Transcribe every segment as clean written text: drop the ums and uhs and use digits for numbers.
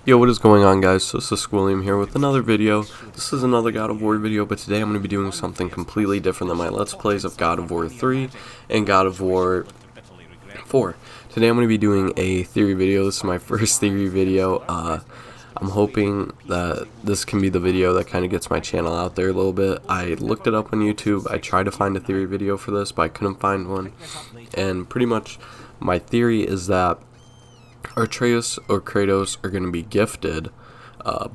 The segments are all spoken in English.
Yo, what is going on, guys? So this is William here with another video. This is another God of War video, but today I'm going to be doing something completely different than my Let's Plays of God of War 3 and God of War 4. Today I'm going to be doing a theory video. This is my first theory video. I'm hoping that this can be the video that kind of gets my channel out there a little bit. I looked it up on YouTube. I tried to find a theory video for this, but I couldn't find one. And pretty much my theory is that Atreus or Kratos are going to be gifted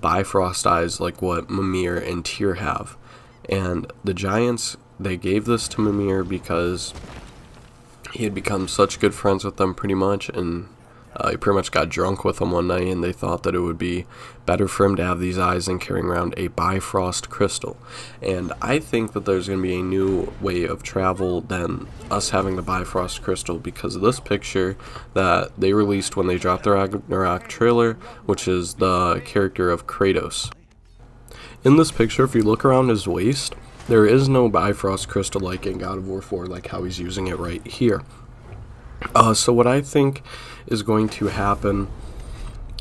Bifrost eyes like what Mimir and Tyr have. And the Giants, they gave this to Mimir because he had become such good friends with them pretty much, and he pretty much got drunk with them one night, and they thought that it would be better for him to have these eyes than carrying around a Bifrost crystal. And I think that there's going to be a new way of travel than us having the Bifrost crystal because of this picture that they released when they dropped the Ragnarök trailer, which is the character of Kratos. In this picture, if you look around his waist, there is no Bifrost crystal like in God of War 4, like how he's using it right here. So what I think is going to happen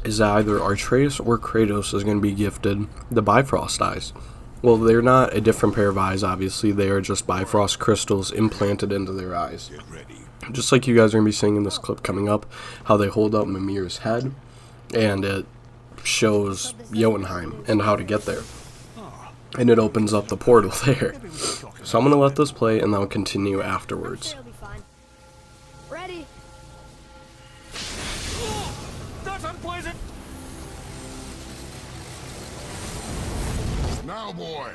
is either Atreus or Kratos is going to be gifted the Bifrost eyes. Well, they're not a different pair of eyes, obviously. They are just Bifrost crystals implanted into their eyes. Just like you guys are going to be seeing in this clip coming up, how they hold up Mimir's head, and it shows Jotunheim and how to get there. And it opens up the portal there. So I'm going to let this play, and then I'll continue afterwards. Ready? That's unpleasant! Now, boy!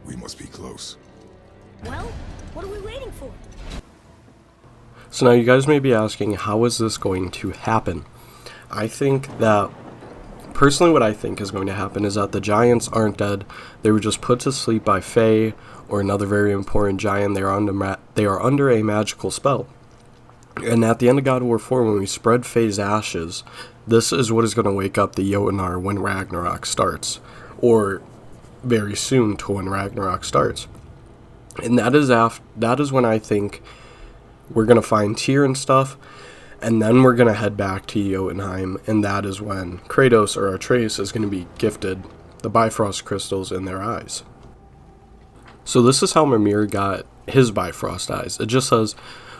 We must be close. Well, what are we waiting for? So now you guys may be asking, how is this going to happen? I think that, personally what I think is going to happen is that the Giants aren't dead. They were just put to sleep by Faye, or another very important giant. They are under a magical spell. And at the end of God of War 4, when we spread Faye's ashes, this is what is going to wake up the Jotnar when Ragnarök starts. Or very soon to when Ragnarök starts. And that is when I think we're going to find Tyr and stuff, and then we're going to head back to Jotunheim, and that is when Kratos or Atreus is going to be gifted the Bifrost crystals in their eyes. So this is how Mimir got his Bifrost eyes. It just says,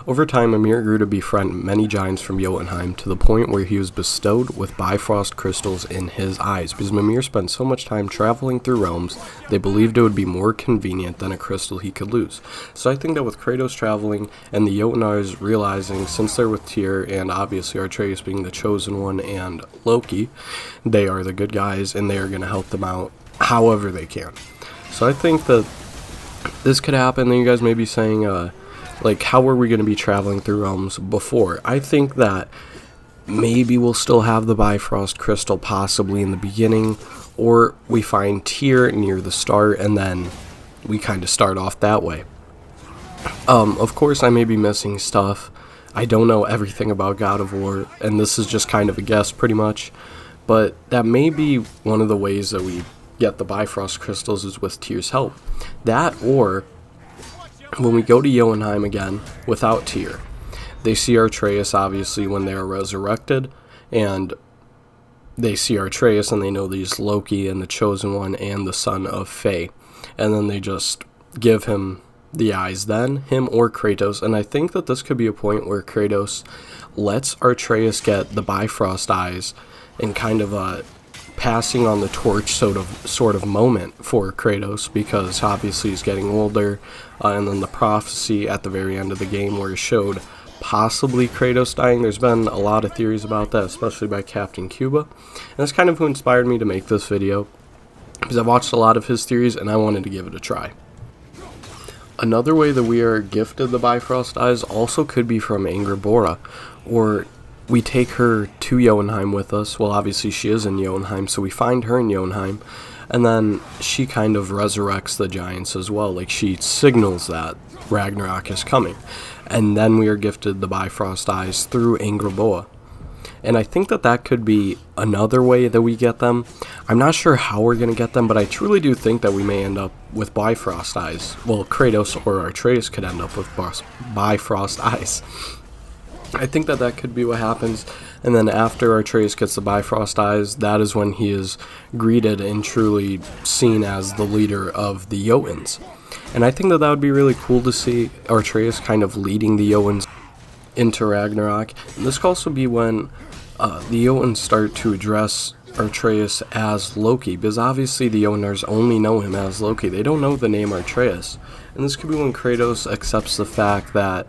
over time Mimir grew to befriend many giants from Jotunheim to the point where he was bestowed with Bifrost crystals in his eyes. Because Mimir spent so much time traveling through realms, they believed it would be more convenient than a crystal he could lose. So I think that with Kratos traveling and the Jotnars realizing, since they're with Tyr and obviously Atreus being the chosen one and Loki, they are the good guys and they are going to help them out however they can. So I think that this could happen. Then you guys may be saying, like, how are we going to be traveling through realms before? I think that maybe we'll still have the Bifrost crystal possibly in the beginning, or we find Tyr near the start, and then we kind of start off that way. Of course, I may be missing stuff. I don't know everything about God of War, and this is just kind of a guess pretty much, but that may be one of the ways that we get the Bifrost crystals is with Tyr's help. That, or when we go to Jotunheim again without Tyr, they see Atreus obviously when they are resurrected, and they see Atreus and they know that he's Loki and the chosen one and the son of Faye, and then they just give him the eyes then, him or Kratos. And I think that this could be a point where Kratos lets Atreus get the Bifrost eyes and kind of passing on the torch sort of moment for Kratos, because obviously he's getting older, and then the prophecy at the very end of the game where it showed possibly Kratos dying. There's been a lot of theories about that, especially by Captain Cuba, and that's kind of who inspired me to make this video, because I've watched a lot of his theories and I wanted to give it a try. Another way that we are gifted the Bifrost eyes also could be from Angrboda, or we take her to Jotunheim with us. Well, obviously she is in Jotunheim, so we find her in Jotunheim, and then she kind of resurrects the giants as well. Like, she signals that Ragnarök is coming. And then we are gifted the Bifrost eyes through Angrboda. And I think that that could be another way that we get them. I'm not sure how we're going to get them, but I truly do think that we may end up with Bifrost eyes. Well, Kratos or Atreus could end up with Bifrost eyes. I think that that could be what happens. And then after Atreus gets the Bifrost eyes, that is when he is greeted and truly seen as the leader of the Jotuns. And I think that that would be really cool to see Atreus kind of leading the Jotuns into Ragnarok. And this could also be when the Jotuns start to address Atreus as Loki, because obviously the Jotunars only know him as Loki. They don't know the name Atreus. And this could be when Kratos accepts the fact that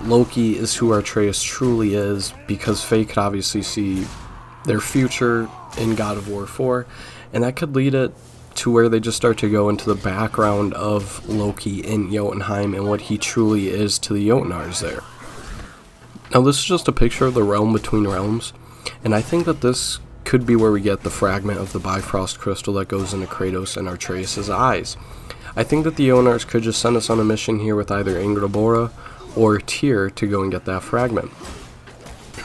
Loki is who Atreus truly is, because Faye could obviously see their future in God of War 4, and that could lead it to where they just start to go into the background of Loki in Jotunheim and what he truly is to the Jotunars there. Now this is just a picture of the realm between realms, and I think that this could be where we get the fragment of the Bifrost crystal that goes into Kratos and Atreus' eyes. I think that the Jotunars could just send us on a mission here with either Ingrid or Tyr to go and get that fragment.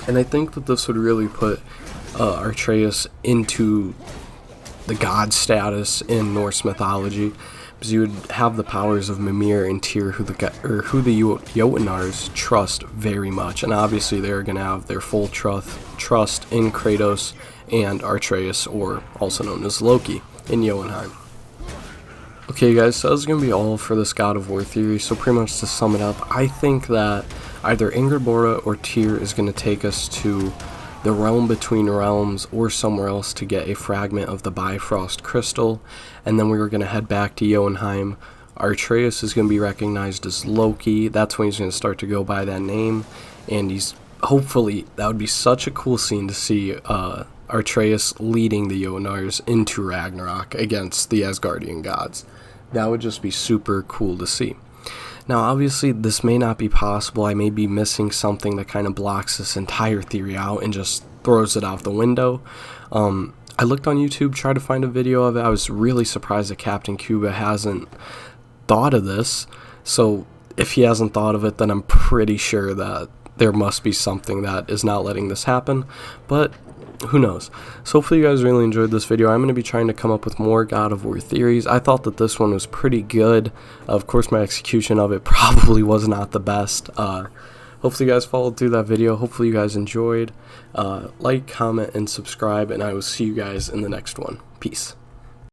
And I think that this would really put Atreus into the god status in Norse mythology, because you would have the powers of Mimir and Tyr, who the Jotunars trust very much, and obviously they're going to have their full trust in Kratos and Atreus, or also known as Loki, in Jotunheim. Okay guys, so that's going to be all for this God of War theory. So pretty much to sum it up, I think that either Ingrid or Tyr is going to take us to the realm between realms or somewhere else to get a fragment of the Bifrost crystal, and then we were going to head back to Jotunheim. Atreus is going to be recognized as Loki. That's when he's going to start to go by that name, and he's hopefully, that would be such a cool scene to see Atreus leading the Jotunars into Ragnarok against the Asgardian gods. That would just be super cool to see. Now obviously this may not be possible. I may be missing something that kind of blocks this entire theory out and just throws it out the window. I looked on YouTube, tried to find a video of it. I was really surprised that Captain Cuba hasn't thought of this. So if he hasn't thought of it, then I'm pretty sure that there must be something that is not letting this happen. But who knows? So hopefully you guys really enjoyed this video. I'm going to be trying to come up with more God of War theories. I thought that this one was pretty good. Of course, my execution of it probably was not the best. Hopefully you guys followed through that video. Hopefully you guys enjoyed. Like, comment, and subscribe, and I will see you guys in the next one. Peace.